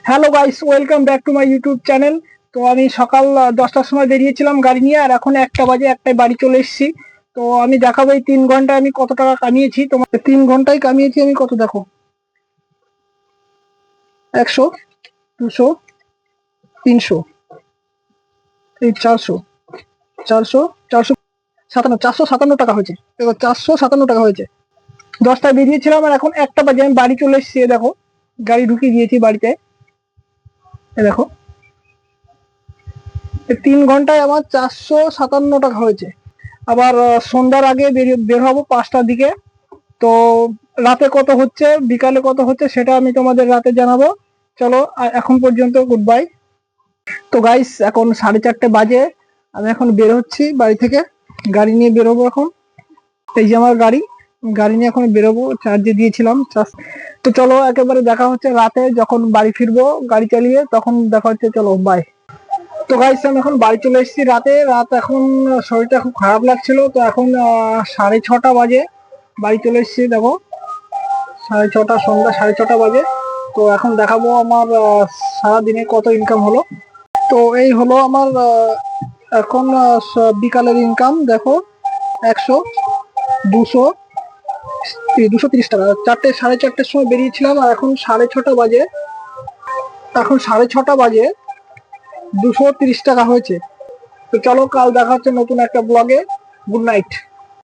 Hello guys, welcome back to my YouTube channel. তো আমি সকাল 10টার সময় বেরিয়েছিলাম গাড়ি নিয়ে, আর এখন 1টা বাজে, একটাই বাড়ি চলে এসেছি। তো আমি দেখাবো এই 3 ঘন্টায় আমি কত টাকা কামিয়েছি। তোমার 3 ঘন্টায় কামিয়েছি আমি কত, দেখো। 100, 200, 300, এই 400, 400, 457, 457 টাকা হয়েছে। দেখো, 457 টাকা হয়েছে। 10টায় বেরিয়েছিলাম আর এখন 1টা বাজে আমি বাড়ি চলে এসেছি। দেখো, গাড়ি ঢুকিয়ে দিয়েছি বাড়িতে। দেখো, 3 ঘন্টায় আমার 457 টাকা হয়েছে। আবার সন্ধ্যার আগে বের হবো 5টার দিকে। তো রাতে কত হচ্ছে, বিকালে কত হচ্ছে, সেটা আমি তোমাদের রাতে জানাবো। চলো, এখন পর্যন্ত গুড বাই। তো গাইস, এখন 4:30 বাজে। আমি এখন বের হচ্ছি বাড়ি থেকে, গাড়ি নিয়ে বেরোবো এখন। এই যে আমার গাড়ি, গাড়ি নিয়ে এখন বেরোবো, চার্জে দিয়েছিলাম চার্জ। তো চলো, একেবারে দেখা হচ্ছে রাতে যখন বাড়ি ফিরবো গাড়ি চালিয়ে, তখন দেখা হচ্ছে। চলো, বাই। তো গাইস, আমি এখন বাড়ি চলে এসেছি রাত এখন। শরীরটা খুব খারাপ লাগছিল, তো এখন 6:30 বাজে, বাড়ি চলে এসেছি। দেখো, 6:30, সন্ধ্যা 6:30 বাজে। তো এখন দেখাবো আমার সারাদিনে কত ইনকাম হলো। তো এই হলো আমার এখন বিকালের ইনকাম। দেখো, 100, 200, 230 টাকা। 4:30 সময় বেরিয়েছিলাম আর এখন 6:30 বাজে। এখন 6:30 বাজে, 230 টাকা হয়েছে। তো চলো, কাল দেখা হচ্ছে নতুন একটা ব্লগে। Good night.